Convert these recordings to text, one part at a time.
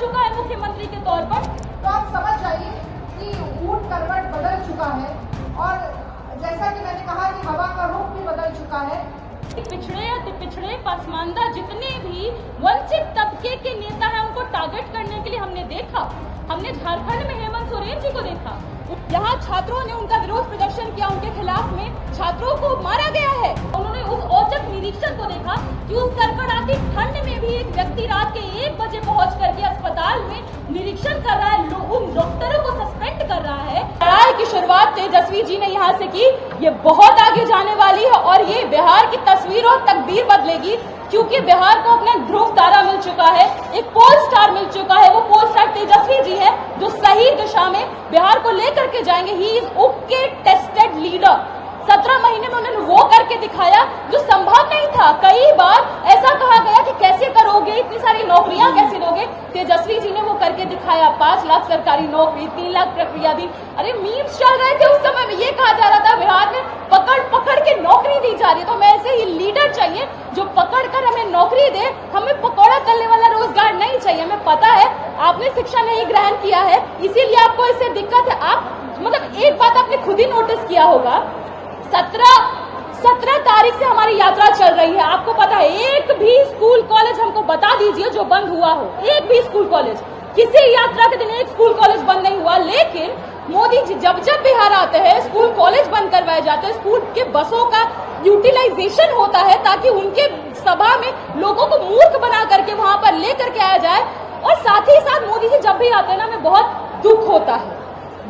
चुका है मुख्यमंत्री के तौर पर। तो आप समझ जाइए कि ऊट करवट बदल चुका है और जैसा कि मैंने कहा कि हवा का रुख भी बदल चुका है। पिछड़े अति पिछड़े पसमानदा जितने भी वंचित तबके के नेता हैं उनको टारगेट करने के लिए हमने देखा। हमने झारखंड में हेमंत सोरेन जी को देखा, यहाँ छात्रों ने उनका विरोध प्रदर्शन किया, उनके खिलाफ में छात्रों को मारा गया है। उन्होंने उस औचक निरीक्षण को देखा कि उस कड़कड़ाती ठंड में भी एक व्यक्ति रात के 1 बजे पहुंच करके अस्पताल में निरीक्षण कर रहा है, उन डॉक्टरों को सस्पेंड कर रहा है। लड़ाई की शुरुआत तेजस्वी जी ने यहाँ से की, ये बहुत आगे जाने वाली है और ये बिहार की तस्वीर और तकदीर बदलेगी, क्योंकि बिहार को अपना ध्रुव तारा मिल चुका है, एक पोल स्टार मिल चुका है। वो पोल स्टार तेजस्वी जी है जो सही दिशा में बिहार को लेकर के जाएंगे। He is okay tested leader. 17 महीने में उन्होंने वो करके दिखाया जो संभव नहीं था। कई बार ऐसा कहा गया कि कैसे करोगे, इतनी सारी नौकरियां कैसे दोगे। तेजस्वी जी ने वो करके दिखाया। 5 लाख सरकारी नौकरी, 3 लाख प्रक्रिया दी। अरे मीम्स चल रहे थे उस समय में, ये कहा जा रहा था बिहार में पकड़ पकड़ के नौकरी दी जा रही है। तो हमें ऐसे ही लीडर चाहिए जो पकड़ कर हमें नौकरी दे, हमें पकौड़ा तलने वाला रोजगार नहीं चाहिए। हमें पता है आपने शिक्षा नहीं ग्रहण किया है, इसीलिए आपको इससे दिक्कत है। आप मतलब एक बात आपने खुद ही नोटिस किया होगा, 17 तारीख से हमारी यात्रा चल रही है। आपको पता है एक भी स्कूल कॉलेज हमको बता दीजिए जो बंद हुआ हो, एक भी स्कूल कॉलेज। किसी यात्रा के दिन एक स्कूल कॉलेज बंद नहीं हुआ। लेकिन मोदी जी जब जब बिहार आते हैं स्कूल कॉलेज बंद करवाए जाते हैं, स्कूल के बसों का यूटिलाइजेशन होता है ताकि उनके सभा में लोगों को मूर्ख बना करके वहां पर लेकर के आया जाए। और साथ ही साथ मोदी जी जब भी आते हैं ना, हमें बहुत दुख होता है।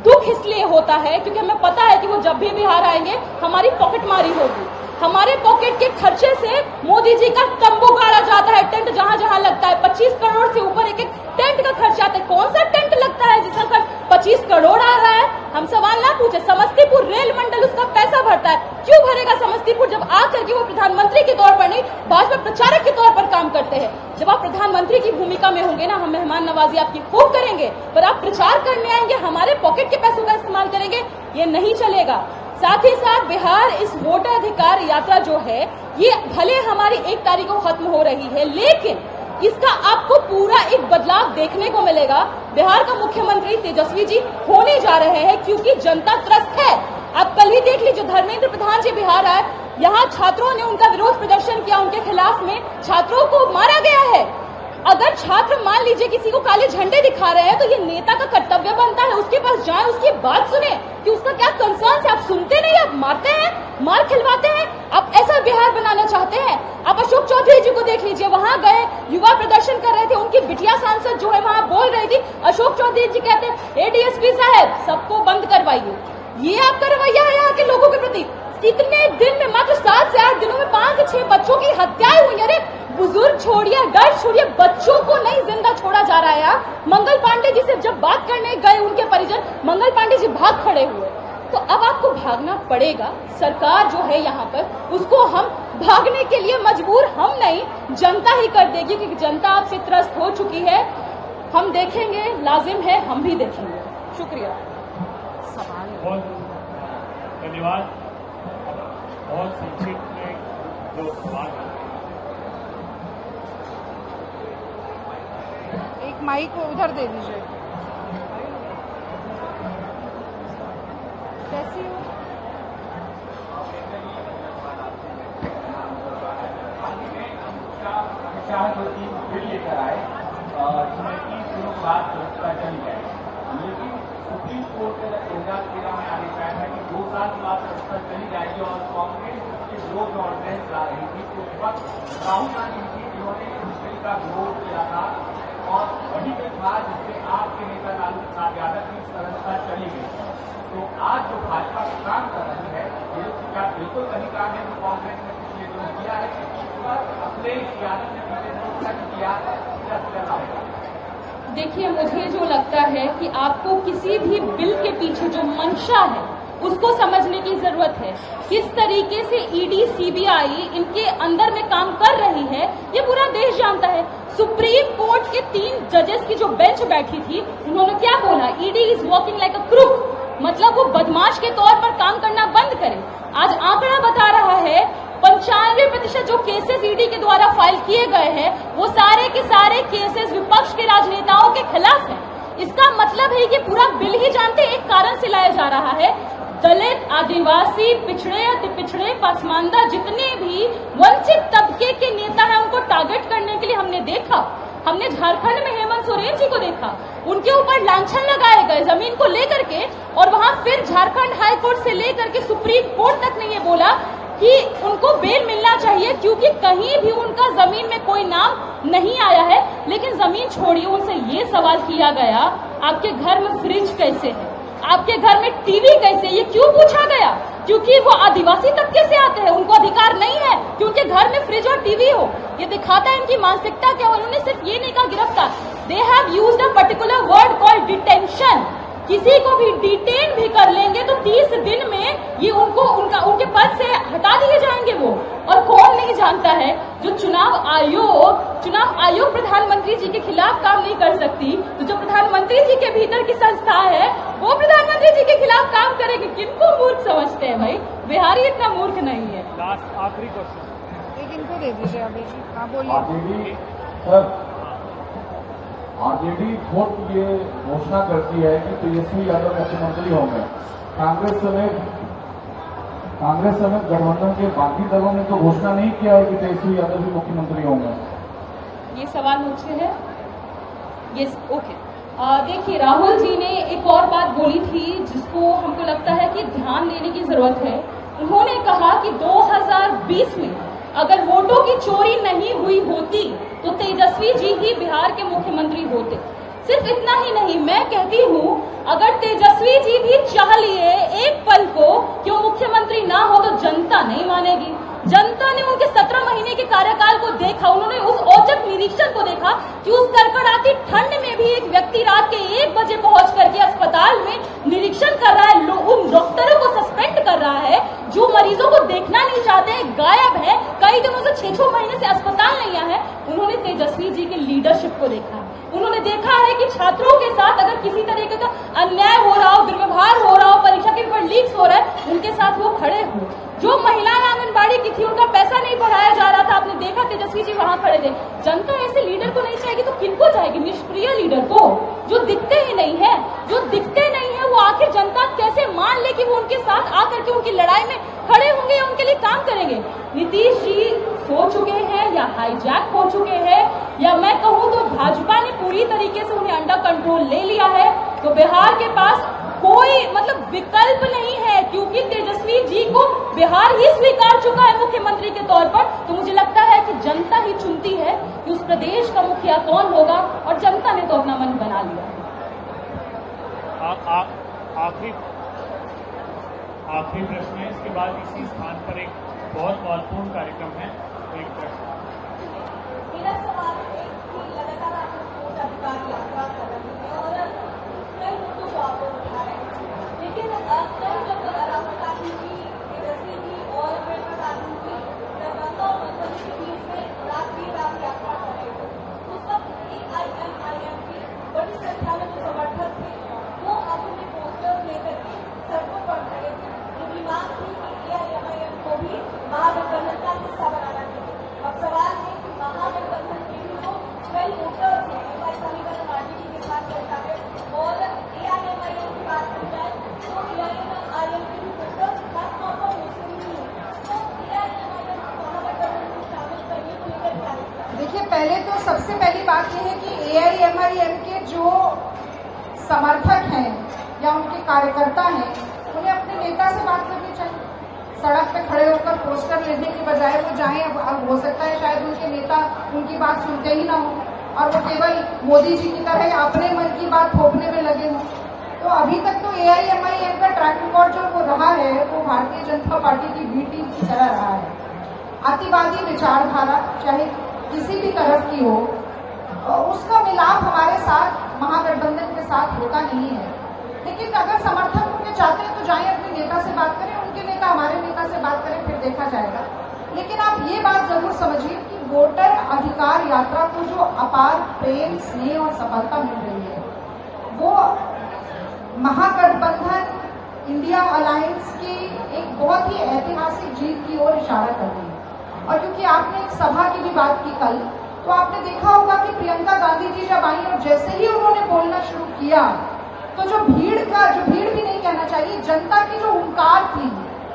दुख इसलिए होता है क्योंकि हमें पता है कि वो जब भी बिहार आएंगे हमारी पॉकेटमारी होगी। हमारे पॉकेट के खर्चे से मोदी जी का तंबू गाड़ा जाता है, टेंट जहां जहां लगता है। 25 करोड़ से ऊपर एक टेंट का खर्चा आता है। कौन सा टेंट लगता है जिसका खर्च 25 करोड़ आ रहा है? हम सवाल ना पूछे। समस्तीपुर रेल मंडल उसका पैसा भरता है। क्यों भरेगा समस्तीपुर जब आकर के वो प्रधानमंत्री के तौर पर नहीं, भाजपा प्रचारक के तौर पर काम करते हैं। जब आप प्रधानमंत्री की भूमिका में होंगे ना, हम मेहमान नवाजी आपकी खूब करेंगे, पर आप प्रचार करने आएंगे, हमारे पॉकेट के पैसों का इस्तेमाल करेंगे, ये नहीं चलेगा। साथ ही साथ बिहार इस वोटर अधिकार यात्रा जो है, ये भले हमारी 1 तारीख को खत्म हो रही है, लेकिन इसका आपको पूरा एक बदलाव देखने को मिलेगा। बिहार का मुख्यमंत्री तेजस्वी जी होने जा रहे हैं क्योंकि जनता त्रस्त है। आप कल ही देख लीजिए, धर्मेंद्र प्रधान जी बिहार आए, यहाँ छात्रों ने उनका विरोध प्रदर्शन किया, उनके खिलाफ में छात्रों को मारा गया है। अगर छात्र मान लीजिए किसी को काले झंडे दिखा रहे हैं तो ये नेता का कर्तव्य बनता है उसके पास जाए, उसकी बात सुने कि उसका क्या कंसर्न है। आप सुनते नहीं, आप मारते हैं, मार खिलवाते हैं। आप ऐसा बिहार बनाना चाहते हैं? आप अशोक चौधरी जी को देख लीजिए, वहां गए, युवा प्रदर्शन कर रहे थे, उनकी बिटिया सांसद जो है वहां बोल रही थी। अशोक चौधरी जी कहते हैं एडीएसपी साहब सबको बंद करवाइए। ये आपका रवैया है यहाँ के लोगों के प्रति? कितने दिन में, मात्र 7 से 8 दिनों में 5 से 6 बच्चों की हत्याएं हुई। अरे बुजुर्ग छोड़िए, डर छोड़िए, बच्चों को नहीं जिंदा छोड़ा जा रहा है यहाँ। मंगल पांडे जी से जब बात करने गए उनके परिजन, मंगल पांडे जी भाग खड़े हुए। तो अब आपको भागना पड़ेगा। सरकार जो है यहाँ पर, उसको हम भागने के लिए मजबूर हम नहीं, जनता ही कर देगी, क्योंकि जनता आपसे त्रस्त हो चुकी है। हम देखेंगे, लाजिम है हम भी देखेंगे। शुक्रिया। धन्यवाद। बहुत संक्षिप्त में जो बात, एक माइक को उधर दे दीजिए। कैसी हो? बिल लेकर आए जिसमें 30 दिनों बाद गिरफ्तार चली जाए, लेकिन सुप्रीम कोर्ट के 2013 में आदेश आया था कि 2 साल बाद गिरफ्तार चली जाएगी और कांग्रेस के विरोध ऑर्डिनेंस ला रही थी। तो उस वक्त राहुल गांधी जी जिन्होंने इस बिल का विरोध किया था और वही बिल था जिससे आपके नेता लालू प्रसाद यादव की सदस्यता चली गई। तो आज जो भाजपा काम कर रही है, ये क्या बिल्कुल कहीं काम है जो कांग्रेस ने पिछले दिनों किया है, अखिलेश यादव ने पिछले दिनों तक किया, क्या करना होगा? देखिए, मुझे जो लगता है कि आपको किसी भी बिल के पीछे जो मंशा है उसको समझने की जरूरत है। किस तरीके से ईडी, सीबीआई इनके अंदर में काम कर रही है ये पूरा देश जानता है। सुप्रीम कोर्ट के 3 जजेस की जो बेंच बैठी थी, उन्होंने क्या बोला? ED is working like a crook, मतलब वो बदमाश के तौर पर काम करना बंद करे। आज आंकड़ा बता रहा है 95% जो केसेस ईडी के द्वारा फाइल किए गए हैं वो सारे के सारे केसेस विपक्ष के राजनेताओं के मतलब है कि पूरा बिल ही जानते एक कारण से लाया जा रहा है। दलित, आदिवासी, पिछड़े, अति पिछड़े, पसमानदा, जितने भी वंचित तबके के नेता हैं उनको टारगेट करने के लिए हमने देखा। हमने झारखंड में हेमंत सोरेन जी को देखा, उनके ऊपर लांछन लगाए गए जमीन को लेकर के, और वहां फिर झारखंड हाई कोर्ट से लेकर के सुप्रीम कोर्ट तक ने ये बोला कि उनको बेल मिलना चाहिए, क्योंकि कहीं भी उनका जमीन में कोई नाम नहीं आया है। लेकिन जमीन छोड़िए, उनसे ये सवाल किया गया आपके घर में फ्रिज कैसे है, आपके घर में टीवी कैसे, ये क्यों पूछा गया? क्योंकि वो आदिवासी तबके से आते हैं, उनको अधिकार नहीं है कि उनके घर में फ्रिज और टीवी हो। ये दिखाता है इनकी मानसिकता क्या। उन्होंने सिर्फ ये नहीं कहा गिरफ्तार, they have used a particular word called detention. किसी को भी डिटेन भी कर लेंगे तो 30 दिन में ये उनके पद से हटा दिए जाएंगे वो। और कौन नहीं जानता है जो चुनाव आयोग प्रधानमंत्री जी के खिलाफ काम नहीं कर सकती, तो जो प्रधानमंत्री जी के भीतर की संस्था है वो प्रधानमंत्री जी के खिलाफ काम करेगी। किनको मूर्ख समझते हैं भाई? बिहारी इतना मूर्ख नहीं है। लास्ट आखिरी क्वेश्चन एक इनको दे दीजिए अभी जी। हाँ बोलिए सर। आरजेडी खुद ये घोषणा करती है कि तेजस्वी यादव मुख्यमंत्री होंगे। कांग्रेस समेत गठबंधन के बाकी दलों ने तो घोषणा नहीं किया है कि तेजस्वी यादव भी मुख्यमंत्री होंगे। ये सवाल मुझसे है? ये ओके। देखिए, राहुल जी ने एक और बात बोली थी जिसको हमको लगता है कि ध्यान देने की जरूरत है। उन्होंने कहा कि 2020 में अगर वोटों की चोरी नहीं हुई होती तो तेजस्वी जी ही बिहार के मुख्यमंत्री होते। सिर्फ इतना ही नहीं, मैं कहती हूँ अगर तेजस्वी जी भी चाह लिए एक पल को कि वो मुख्यमंत्री ना हो तो जनता नहीं मानेगी। जनता ने उनके 17 महीने के कार्यकाल को देखा, उन्होंने उस औचक निरीक्षण को देखा कि उस कड़कड़ाती ठंड में भी एक व्यक्ति रात के 1 बजे पहुंच करके अस्पताल में निरीक्षण कर रहा है, उन डॉक्टरों को सस्पेंड कर रहा है जो मरीजों को देखना नहीं चाहते हैं, गायब है, कई दिनों से 6-6 महीने से अस्पताल नहीं आया है। उन्होंने तेजस्वी जी के लीडरशिप को देखा, उन्होंने देखा है कि छात्रों के साथ अगर किसी तरीके का अन्याय हो रहा हो, दुर्व्यवहार हो रहा हो, परीक्षा के पेपर लीक्स हो रहा है, उनके साथ वो खड़े हो। जो महिलाएं आंगनबाड़ी की थी उनका पैसा नहीं बढ़ाया जा रहा था, आपने देखा तेजस्वी जी वहां खड़े थे। जनता ऐसे लीडर को नहीं चाहेगी तो किनको चाहेगी? निष्क्रिय लीडर को, जो दिखते ही नहीं है, जो दिखते नहीं है, वो आखिर जनता कैसे मान ले कि वो उनके साथ आकर के उनकी लड़ाई में खड़े होंगे या उनके लिए काम करेंगे? नीतीश जी सो चुके हैं या हाईजैक हो चुके हैं, या मैं कहूं तो भाजपा ने पूरी तरीके से उन्हें अंडर कंट्रोल ले लिया है। तो बिहार के पास कोई विकल्प नहीं है, क्योंकि तेजस्वी जी को बिहार ही स्वीकार चुका है मुख्यमंत्री के तौर पर। तो मुझे लगता है कि जनता ही चुनती है कि उस प्रदेश का मुखिया कौन होगा, और जनता ने तो अपना मन बना लिया है। आखिरी प्रश्न है, इसके बाद इसी स्थान पर एक बहुत महत्वपूर्ण कार्यक्रम है। एक प्रश्न मेरा सवाल है कि लगातार आप वोट अधिकार यात्रा कर रहे हैं और कई मुद्दों को आप उठा रहे हैं, लेकिन कल जब राहुल गांधी जी, तेजस्वी जी और प्रियंका गांधी जी दरभंगा और मधुबनी के बीच में रात यात्रा कर रहे थे, उस वक्त AIMIM की बड़ी संख्या में जो समर्थक थे वो अपने पोस्टर्स लेकर के सड़कों पर खड़े थे। उनकी मांग थी कि AIMIM को भी महागठबंधन का हिस्सा बनाना चाहिए। अब सवाल है कि महागठबंधन के भी जो 12 वोटर्स हैं, हमारे समीकरण RJD के साथ चलता है, और AIMIM की बात की जाए तो AIMIM के भी वोटर्स खासतौर पर मुस्लिम ही हैं, तो AIMIM महागठबंधन में शामिल करने को लेकर क्या लगता है? देखिए, पहले तो सबसे पहली बात यह है कि AIMIM के जो समर्थक हैं या उनके कार्यकर्ता हैं, उन्हें अपने नेता से बात करनी चाहिए। सड़क पे खड़े होकर पोस्टर लेने की बजाय वो जाएं। अब हो सकता है शायद उनके नेता उनकी बात सुनते ही ना हो और वो केवल मोदी जी की तरह अपने मन की बात थोपने में लगे हों। तो अभी तक तो AIMIM का ट्रैक रिकॉर्ड जो वो रहा है वो भारतीय जनता पार्टी की बी टीम की तरह रहा है। अतिवादी विचारधारा चाहे किसी भी तरफ की हो, उसका मिलाप हमारे साथ महागठबंधन के साथ होता नहीं है। लेकिन अगर समर्थक उनके चाहते हैं तो जाएं, अपने नेता से बात करें, उनके नेता हमारे नेता से बात करें, फिर देखा जाएगा। लेकिन आप ये बात जरूर समझिए कि वोटर अधिकार यात्रा को जो अपार प्रेम, स्नेह और सफलता मिल रही है वो महागठबंधन इंडिया अलायंस की एक बहुत ही ऐतिहासिक जीत की ओर इशारा कर रही है। और क्योंकि आपने एक सभा की भी बात की कल, तो आपने देखा होगा कि प्रियंका गांधी जी जब आई और जैसे ही उन्होंने बोलना शुरू किया तो जो भीड़ भी नहीं कहना चाहिए, जनता की जो हुंकार थी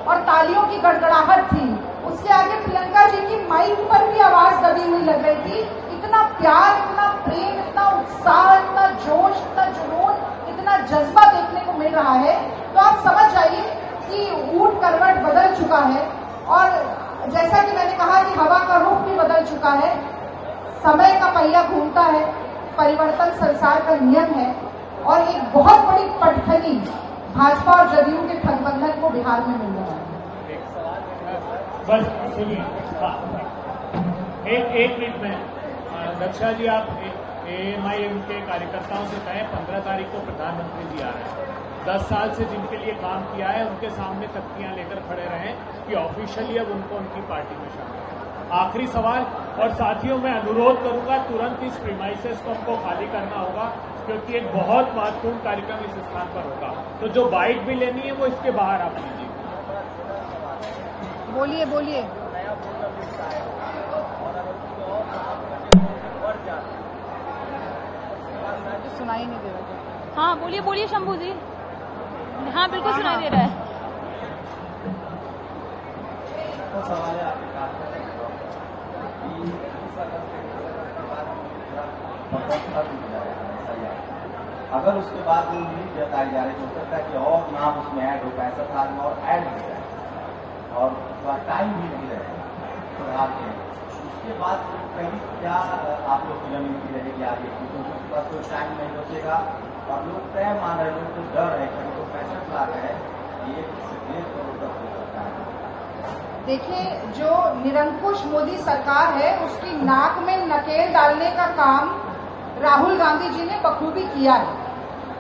और तालियों की गड़गड़ाहट थी, उसके आगे प्रियंका जी की माइक पर भी आवाज दबी हुई लग रही थी। इतना प्यार, इतना प्रेम, इतना उत्साह, इतना जोश, इतना जुनून, इतना जज्बा देखने को मिल रहा है, तो आप समझ जाइए कि ऊंट करवट बदल चुका है। और जैसा कि मैंने कहा कि हवा का रुख भी बदल चुका है, समय का पहिया घूमता है, परिवर्तन संसार का नियम है। और एक बहुत बड़ी पटखनी भाजपा और जदयू के गठबंधन को बिहार में मिल रहा है। बस सुनिए, एक मिनट में रक्षा जी, आप AMIM के कार्यकर्ताओं से कहें 15 तारीख को प्रधानमंत्री जी आ रहे हैं, 10 साल से जिनके लिए काम किया है उनके सामने तख्तियां लेकर खड़े रहें कि ऑफिशियली अब उनको उनकी पार्टी में शामिल करें। आखिरी सवाल, और साथियों मैं अनुरोध करूंगा तुरंत इस प्रीमाइसेस को हमको खाली करना होगा, क्योंकि एक बहुत महत्वपूर्ण कार्यक्रम इस स्थान पर होगा। तो जो बाइट भी लेनी है वो इसके बाहर आप लीजिए। बोलिए बोलिए। सुनाई नहीं दे रहा। हाँ बोलिए बोलिए शंभू जी। हाँ बिल्कुल सुनाई दे रहा है। तो सवाल है आपके अगर उसके बाद वो न्यूज जताई जा रही, हो सकता है कि और नाम उसमें ऐड हो, 65 साल में और ऐड हो जाए और टाइम भी नहीं रहे तो आगे उसके बाद कहीं क्या आप लोग की रणनीति रहेगी आगे, क्योंकि उसके पास कोई टाइम नहीं बचेगा और लोग तय मान रहे, लोग तो डर है, कहीं तो 65 लाख है, ये 1.5 करोड़ तक हो सकता है। देखिए, जो निरंकुश मोदी सरकार है उसकी नाक में नकेल डालने का काम राहुल गांधी जी ने बखूबी किया है।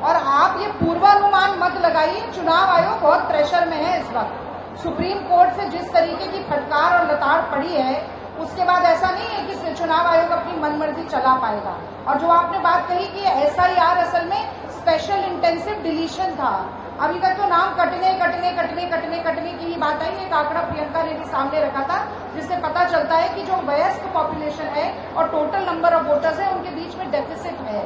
और आप ये पूर्वानुमान मत लगाइए, चुनाव आयोग बहुत प्रेशर में है इस वक्त। सुप्रीम कोर्ट से जिस तरीके की फटकार और लताड़ पड़ी है, उसके बाद ऐसा नहीं है कि चुनाव आयोग अपनी मनमर्जी चला पाएगा। और जो आपने बात कही कि SIR असल में स्पेशल इंटेंसिव डिलीशन था, अभी तक तो नाम कटने की ही बात आई। एक आंकड़ा प्रियंका ने भी सामने रखा था, जिससे पता चलता है कि जो वयस्क पॉपुलेशन है और टोटल नंबर ऑफ वोटर्स है, उनके बीच में डेफिसिट है।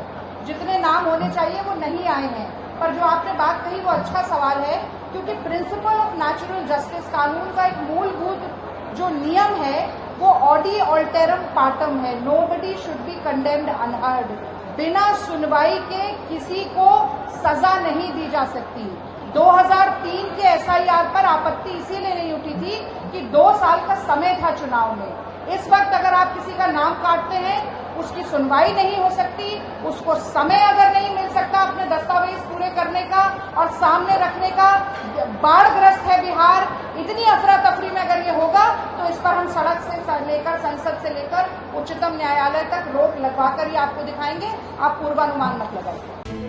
जितने नाम होने चाहिए वो नहीं आए हैं। पर जो आपने बात कही वो अच्छा सवाल है, क्योंकि प्रिंसिपल ऑफ नेचुरल जस्टिस, कानून का एक मूलभूत जो नियम है वो ऑडी ऑल्टेरम पार्टम है, nobody should be condemned unheard. बिना सुनवाई के किसी को सजा नहीं दी जा सकती। 2003 के SIR पर आपत्ति इसीलिए नहीं उठी थी कि 2 साल का समय था चुनाव में। इस वक्त अगर आप किसी का नाम काटते हैं, उसकी सुनवाई नहीं हो सकती, उसको समय अगर नहीं मिल सकता अपने दस्तावेज पूरे करने का और सामने रखने का, बाढ़ग्रस्त है बिहार, इतनी अफरा तफरी में अगर ये होगा तो इस पर हम सड़क से लेकर, संसद से लेकर उच्चतम न्यायालय तक रोक लगवाकर ही आपको दिखाएंगे। आप पूर्वानुमान मत लगाइए।